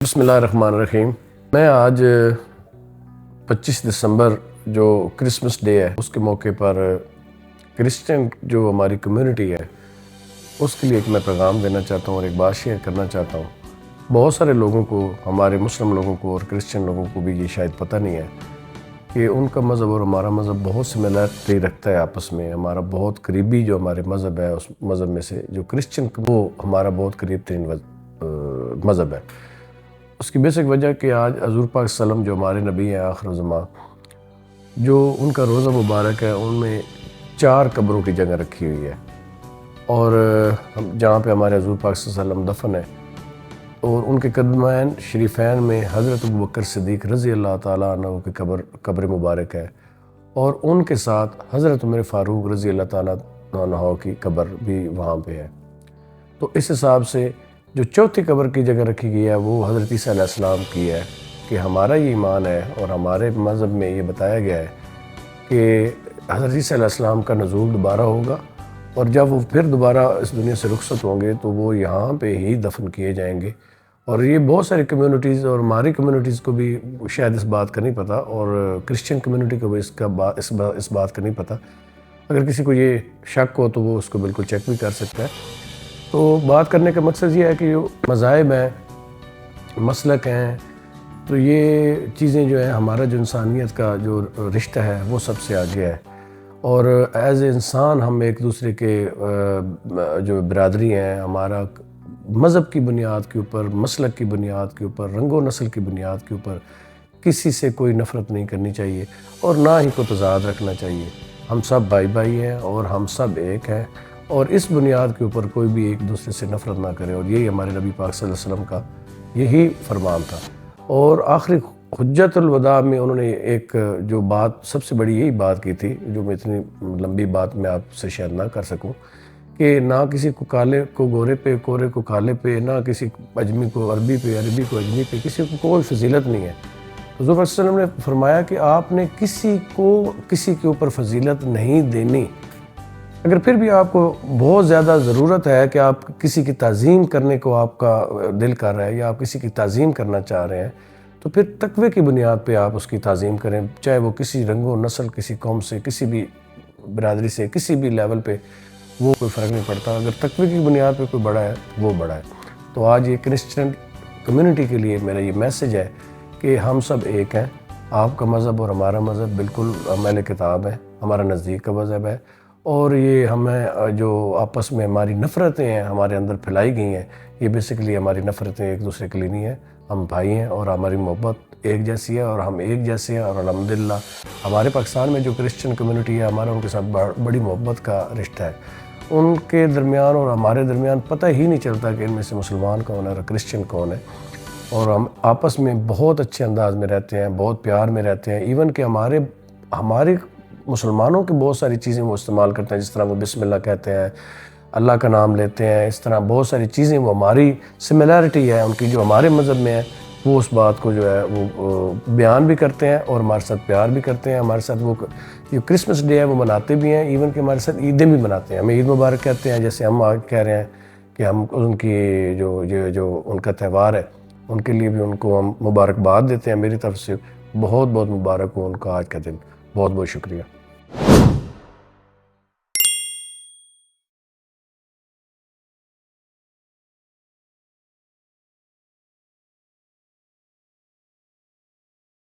بسم اللہ الرحمن الرحیم۔ میں آج 25 دسمبر جو کرسمس ڈے ہے اس کے موقع پر کرسچن جو ہماری کمیونٹی ہے اس کے لیے ایک میں پیغام دینا چاہتا ہوں اور ایک بات شیئر کرنا چاہتا ہوں۔ بہت سارے لوگوں کو، ہمارے مسلم لوگوں کو اور کرسچن لوگوں کو بھی یہ شاید پتہ نہیں ہے کہ ان کا مذہب اور ہمارا مذہب بہت سملیرٹی رکھتا ہے آپس میں۔ ہمارا بہت قریبی جو ہمارے مذہب ہے اس مذہب میں سے جو کرسچن وہ ہمارا بہت قریب ترین مذہب ہے۔ اس کی بیسک وجہ کہ آج حضور پاک صلی اللہ علیہ وسلم جو ہمارے نبی ہیں آخر الزماں، جو ان کا روزہ مبارک ہے ان میں 4 قبروں کی جگہ رکھی ہوئی ہے، اور جہاں پہ ہمارے حضور پاک صلی اللہ علیہ وسلم دفن ہے، اور ان کے قدمین شریفین میں حضرت ابوبکر صدیق رضی اللہ تعالیٰ عنہ کی قبر مبارک ہے، اور ان کے ساتھ حضرت عمر فاروق رضی اللہ تعالیٰ عنہ کی قبر بھی وہاں پہ ہے۔ تو اس حساب سے جو چوتھی قبر کی جگہ رکھی گئی ہے وہ حضرت عیسیٰ علیہ السلام کی ہے، کہ ہمارا یہ ایمان ہے اور ہمارے مذہب میں یہ بتایا گیا ہے کہ حضرت عیسیٰ علیہ السلام کا نزول دوبارہ ہوگا، اور جب وہ پھر دوبارہ اس دنیا سے رخصت ہوں گے تو وہ یہاں پہ ہی دفن کیے جائیں گے۔ اور یہ بہت ساری کمیونٹیز اور ہماری کمیونٹیز کو بھی شاید اس بات کا نہیں پتہ، اور کرسچن کمیونٹی کو بھی اس بات کا نہیں پتہ۔ اگر کسی کو یہ شک ہو تو وہ اس کو بالکل چیک بھی کر سکتا ہے۔ تو بات کرنے کا مقصد یہ ہے کہ جو مذاہب ہیں، مسلک ہیں، تو یہ چیزیں جو ہیں ہمارا جو انسانیت کا جو رشتہ ہے وہ سب سے آگے ہے، اور ایز اے انسان ہم ایک دوسرے کے جو برادری ہیں، ہمارا مذہب کی بنیاد کے اوپر، مسلک کی بنیاد کے اوپر، رنگ و نسل کی بنیاد کے اوپر کسی سے کوئی نفرت نہیں کرنی چاہیے، اور نہ ہی کوئی تضاد رکھنا چاہیے۔ ہم سب بھائی بھائی ہیں اور ہم سب ایک ہیں، اور اس بنیاد کے اوپر کوئی بھی ایک دوسرے سے نفرت نہ کرے، اور یہی ہمارے نبی پاک صلی اللہ علیہ وسلم کا یہی فرمان تھا۔ اور آخری حجت الوداع میں انہوں نے ایک جو بات سب سے بڑی یہی بات کی تھی، جو میں اتنی لمبی بات میں آپ سے شاید نہ کر سکوں، کہ نہ کسی کو کالے کو گورے پہ، گورے کو کالے پہ، نہ کسی اجمی کو عربی پہ، عربی کو اجمی پہ، کسی کو کوئی فضیلت نہیں ہے۔ حضور صلی اللہ علیہ وسلم نے فرمایا کہ آپ نے کسی کو کسی کے اوپر فضیلت نہیں دینی۔ اگر پھر بھی آپ کو بہت زیادہ ضرورت ہے کہ آپ کسی کی تعظیم کرنے کو آپ کا دل کر رہا ہے، یا آپ کسی کی تعظیم کرنا چاہ رہے ہیں، تو پھر تقوی کی بنیاد پہ آپ اس کی تعظیم کریں، چاہے وہ کسی رنگ و نسل، کسی قوم سے، کسی بھی برادری سے، کسی بھی لیول پہ، وہ کوئی فرق نہیں پڑتا۔ اگر تقوی کی بنیاد پہ کوئی بڑا ہے وہ بڑا ہے۔ تو آج یہ کرسچن کمیونٹی کے لیے میرا یہ میسج ہے کہ ہم سب ایک ہیں۔ آپ کا مذہب اور ہمارا مذہب بالکل اہل کتاب ہے، ہمارا نزدیک کا مذہب ہے، اور یہ ہمیں جو آپس میں ہماری نفرتیں ہیں ہمارے اندر پھیلائی گئی ہیں، یہ بیسیکلی ہماری نفرتیں ایک دوسرے کے لیے نہیں ہیں۔ ہم بھائی ہیں اور ہماری محبت ایک جیسی ہے، اور ہم ایک جیسے ہیں، اور الحمدللہ ہمارے پاکستان میں جو کرسچن کمیونٹی ہے ہمارا ان کے ساتھ بڑی محبت کا رشتہ ہے۔ ان کے درمیان اور ہمارے درمیان پتہ ہی نہیں چلتا کہ ان میں سے مسلمان کون ہے اور کرسچن کون ہے، اور ہم آپس میں بہت اچھے انداز میں رہتے ہیں، بہت پیار میں رہتے ہیں۔ ایون کہ ہمارے مسلمانوں کی بہت ساری چیزیں وہ استعمال کرتے ہیں، جس طرح وہ بسم اللہ کہتے ہیں، اللہ کا نام لیتے ہیں، اس طرح بہت ساری چیزیں وہ ہماری سملیرٹی ہے ان کی جو ہمارے مذہب میں ہے، وہ اس بات کو جو ہے وہ بیان بھی کرتے ہیں اور ہمارے ساتھ پیار بھی کرتے ہیں۔ ہمارے ساتھ وہ جو کرسمس ڈے ہے وہ مناتے بھی ہیں، ایون کہ ہمارے ساتھ عیدیں بھی مناتے ہیں۔ ہمیں عید مبارک کہتے ہیں، جیسے ہم آج کہہ رہے ہیں کہ ہم ان کی جو ان کا تہوار ہے ان کے لیے بھی ان کو ہم مبارکباد دیتے ہیں۔ میری طرف سے بہت بہت مبارک ہو ان کا آج کا دن۔ بہت بہت شکریہ۔